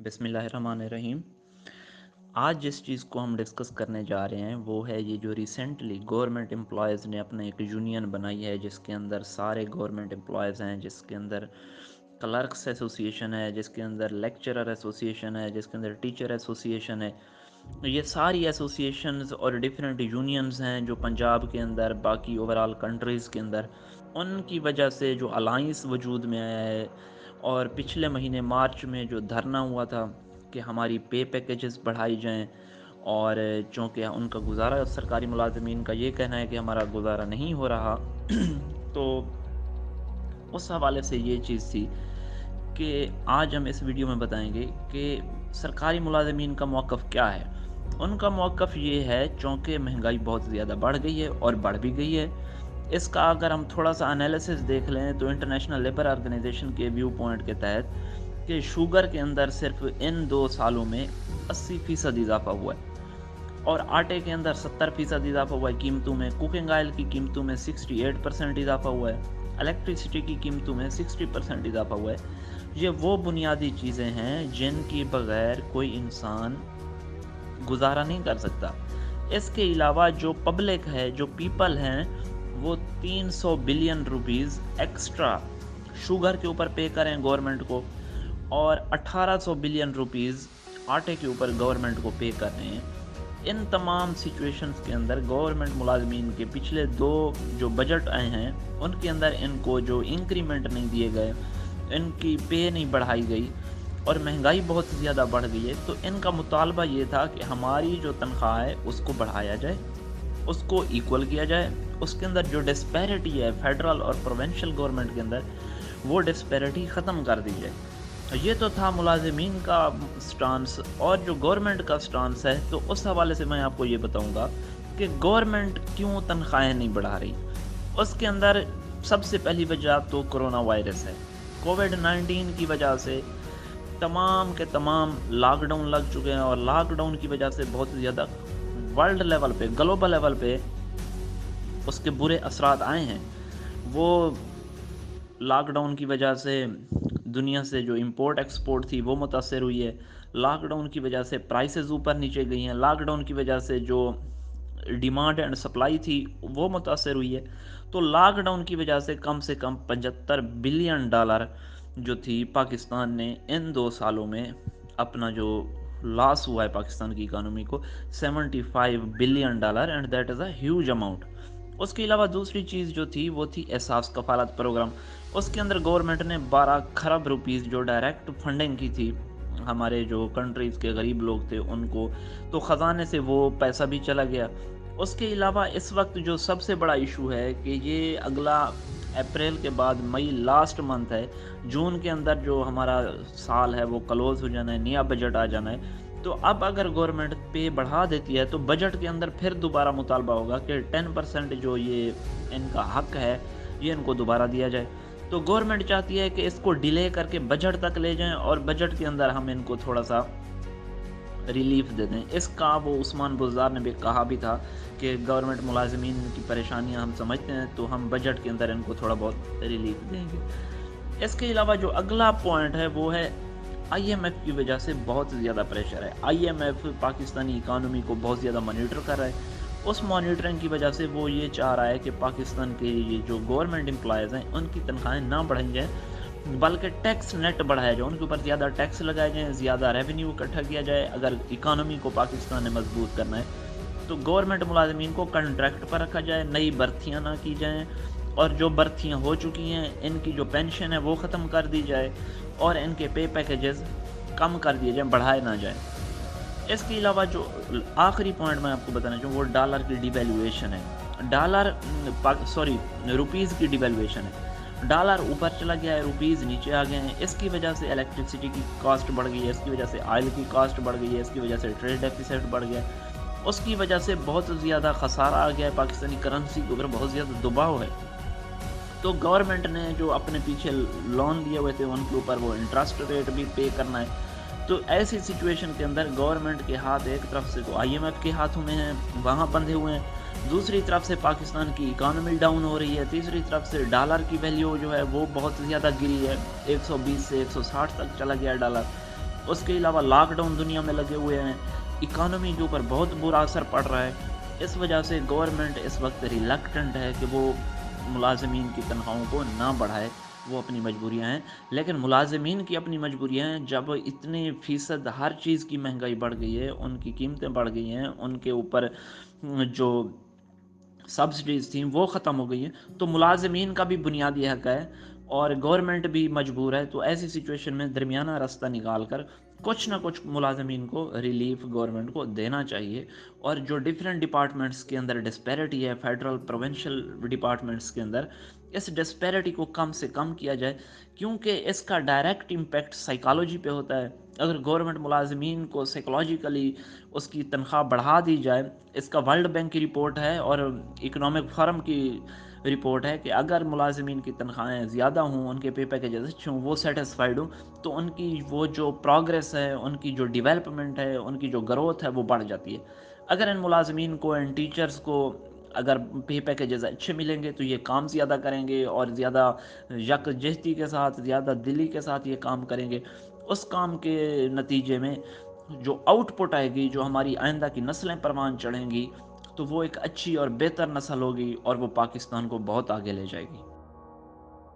बिस्मिल्लाहिर्रहमानिर्रहीम। आज जिस चीज़ को हम डिस्कस करने जा रहे हैं वो है ये जो रिसेंटली गवर्नमेंट एम्प्लॉयज़ ने अपने एक यूनियन बनाई है, जिसके अंदर सारे गवर्नमेंट एम्प्लॉयज़ हैं, जिसके अंदर क्लर्क्स एसोसिएशन है, जिसके अंदर लेक्चरर एसोसिएशन है, जिसके अंदर टीचर एसोसिएशन है। ये सारी एसोसिएशंस और डिफरेंट यूनियंस हैं जो पंजाब के अंदर, बाकी ओवरऑल कंट्रीज़ के अंदर, उनकी वजह से जो अलाइंस वजूद में आया है। और पिछले महीने मार्च में जो धरना हुआ था कि हमारी पे पैकेजेस बढ़ाई जाएं, और चूँकि उनका गुजारा, सरकारी मुलाजमीन का ये कहना है कि हमारा गुजारा नहीं हो रहा तो उस हवाले से ये चीज़ थी कि आज हम इस वीडियो में बताएंगे कि सरकारी मुलाजमीन का मौक़िफ़ क्या है। उनका मौक़िफ़ ये है, चूँकि महंगाई बहुत ज़्यादा बढ़ गई है और बढ़ भी गई है। इसका अगर हम थोड़ा सा एनालिसिस देख लें तो इंटरनेशनल लेबर ऑर्गेनाइजेशन के व्यू पॉइंट के तहत कि शुगर के अंदर सिर्फ इन 2 सालों में 80% इजाफा हुआ है, और आटे के अंदर 70% इजाफा हुआ है कीमतों में, कुकिंग ऑयल की कीमतों में 68% इजाफा हुआ है, इलेक्ट्रिसिटी की कीमतों में 60% इजाफा हुआ है। ये वो बुनियादी चीज़ें हैं जिनकी बगैर कोई इंसान गुजारा नहीं कर सकता। इसके अलावा जो पब्लिक है, जो पीपल हैं, वो 300 बिलियन रुपीज़ एक्स्ट्रा शुगर के ऊपर पे करें गवर्नमेंट को, और 1800 बिलियन रुपीज़ आटे के ऊपर गवर्नमेंट को पे कर रहे हैं। इन तमाम सिचुएशंस के अंदर गवर्नमेंट मुलाजमीन के पिछले 2 जो बजट आए हैं उनके अंदर इनको जो इंक्रीमेंट नहीं दिए गए, इनकी पे नहीं बढ़ाई गई, और महंगाई बहुत ज़्यादा बढ़ गई है। तो इनका मुतालबा ये था कि हमारी जो तनख्वाह है उसको बढ़ाया जाए, उसको इक्वल किया जाए। उसके अंदर जो डिस्पैरिटी है फेडरल और प्रोविंशियल गवर्नमेंट के अंदर, वो डिस्पैरिटी ख़त्म कर दी जाए। ये तो था मुलाजमीन का स्टांस। और जो गवर्नमेंट का स्टांस है, तो उस हवाले से मैं आपको ये बताऊंगा कि गवर्नमेंट क्यों तनख्वाहें नहीं बढ़ा रही। उसके अंदर सबसे पहली वजह तो कोरोना वायरस है। कोविड-19 की वजह से तमाम के तमाम लॉकडाउन लग चुके हैं, और लॉकडाउन की वजह से बहुत ज़्यादा वर्ल्ड लेवल पे, ग्लोबल लेवल पे उसके बुरे असरात आए हैं। वो लॉकडाउन की वजह से दुनिया से जो इंपोर्ट एक्सपोर्ट थी वो मुतासर हुई है। लॉकडाउन की वजह से प्राइसेस ऊपर नीचे गई हैं। लॉकडाउन की वजह से जो डिमांड एंड सप्लाई थी वो मुतासर हुई है। तो लॉकडाउन की वजह से कम 75 बिलियन डॉलर जो थी पाकिस्तान ने इन 2 सालों में अपना जो लॉस हुआ है पाकिस्तान की इकानमी को, 75 billion dollar, and that is a huge amount. उसके अलावा दूसरी चीज़ जो थी वो थी एहसास कफालत प्रोग्राम। उसके अंदर गवर्नमेंट ने 12 खरब रुपीज़ जो डायरेक्ट फंडिंग की थी हमारे जो कंट्रीज़ के गरीब लोग थे उनको, तो ख़जाने से वो पैसा भी चला गया। उसके अलावा इस वक्त जो सबसे बड़ा इशू है कि ये अगला अप्रैल के बाद मई लास्ट मंथ है, जून के अंदर जो हमारा साल है वो क्लोज़ हो जाना है, नया बजट आ जाना है। तो अब अगर गवर्नमेंट पे बढ़ा देती है तो बजट के अंदर फिर दोबारा मुतालबा होगा कि 10% जो ये इनका हक है ये इनको दोबारा दिया जाए। तो गवर्नमेंट चाहती है कि इसको डिले करके बजट तक ले जाएं, और बजट के अंदर हम इनको थोड़ा सा रिलीफ दे दें। इसका वो उस्मान बुज़दार ने भी कहा भी था कि गवर्नमेंट मुलाजमीन की परेशानियां हम समझते हैं, तो हम बजट के अंदर इनको थोड़ा बहुत रिलीफ देंगे। इसके अलावा जो अगला पॉइंट है वो है IMF की वजह से बहुत ज़्यादा प्रेशर है। IMF पाकिस्तानी इकानमी को बहुत ज़्यादा मॉनिटर कर रहा है। उस मॉनिटरिंग की वजह से वो ये चाह रहा है कि पाकिस्तान के ये जो गवर्नमेंट एम्प्लॉयज़ हैं उनकी तनख्वाहें ना बढ़ाई जाएँ, बल्कि टैक्स नेट बढ़ाया जाए, उनके ऊपर ज़्यादा टैक्स लगाए जाएँ, ज़्यादा रेवेन्यू इकट्ठा किया जाए। अगर इकानमी को पाकिस्तान ने मजबूत करना है तो गवर्नमेंट मुलाजमीन को कॉन्ट्रैक्ट पर रखा जाए, नई भर्तियाँ ना की जाएँ, और जो भर्तियाँ हो चुकी हैं इनकी जो पेंशन है वो ख़त्म कर दी जाए, और इनके पे पैकेजेस कम कर दिए जाएँ, बढ़ाए ना जाए। इसके अलावा जो आखिरी पॉइंट मैं आपको बताना चाहूँ वो डॉलर की डिवैल्यूएशन है। रुपीज़ की डिवैल्यूएशन है। डॉलर ऊपर चला गया है, रुपीज़ नीचे आ गए हैं। इसकी वजह से इलेक्ट्रिसिटी की कॉस्ट बढ़ गई है, इसकी वजह से ऑयल की कॉस्ट बढ़ गई है, इसकी वजह से ट्रेड डेफिसिट बढ़ गया है। उसकी वजह से बहुत ज़्यादा खसारा आ गया है, पाकिस्तानी करेंसी के ऊपर बहुत ज़्यादा दबाव है। तो गवर्नमेंट ने जो अपने पीछे लोन दिए हुए थे उनके ऊपर वो इंटरेस्ट रेट भी पे करना है। तो ऐसी सिचुएशन के अंदर गवर्नमेंट के हाथ एक तरफ से तो IMF के हाथों में हैं, वहाँ बंधे हुए हैं, दूसरी तरफ से पाकिस्तान की इकानमी डाउन हो रही है, तीसरी तरफ से डॉलर की वैल्यू जो है वो बहुत ज़्यादा गिरी है, 120 से 160 तक चला गया डॉलर। اس کے علاوہ لاک ڈاؤن دنیا میں لگے ہوئے ہیں، اکانومی کے اوپر بہت برا اثر پڑ رہا ہے۔ اس وجہ سے گورنمنٹ اس وقت ریلکٹنٹ ہے کہ وہ ملازمین کی تنخواہوں کو نہ بڑھائے، وہ اپنی مجبوریاں ہیں۔ لیکن ملازمین کی اپنی مجبوریاں ہیں، جب اتنے فیصد ہر چیز کی مہنگائی بڑھ گئی ہے، ان کی قیمتیں بڑھ گئی ہیں، ان کے اوپر جو سبسڈیز تھیں وہ ختم ہو گئی ہیں، تو ملازمین کا بھی بنیادی حق ہے اور گورنمنٹ بھی مجبور ہے۔ تو ایسی سچویشن میں درمیانہ راستہ نکال کر کچھ نہ کچھ ملازمین کو ریلیف گورنمنٹ کو دینا چاہیے، اور جو ڈیفرنٹ ڈپارٹمنٹس کے اندر ڈسپیرٹی ہے، فیڈرل پروونشل ڈپارٹمنٹس کے اندر، اس ڈسپیرٹی کو کم سے کم کیا جائے، کیونکہ اس کا ڈائریکٹ امپیکٹ سائیکالوجی پہ ہوتا ہے۔ اگر گورنمنٹ ملازمین کو سائیکولوجیکلی اس کی تنخواہ بڑھا دی جائے، اس کا ورلڈ بینک کی رپورٹ ہے اور اکنامک فورم کی رپورٹ ہے کہ اگر ملازمین کی تنخواہیں زیادہ ہوں، ان کے پے پیکیجز اچھے ہوں، وہ سیٹسفائیڈ ہوں، تو ان کی وہ جو پروگریس ہے، ان کی جو ڈیولپمنٹ ہے، ان کی جو گروتھ ہے وہ بڑھ جاتی ہے۔ اگر ان ملازمین کو، ان ٹیچرز کو اگر پے پیکیجز اچھے ملیں گے تو یہ کام زیادہ کریں گے اور زیادہ یکجہتی کے ساتھ، زیادہ دلی کے ساتھ یہ کام کریں گے۔ اس کام کے نتیجے میں جو آؤٹ پٹ آئے گی، جو ہماری آئندہ کی نسلیں پروان چڑھیں گی، تو وہ ایک اچھی اور بہتر نسل ہوگی اور وہ پاکستان کو بہت آگے لے جائے گی۔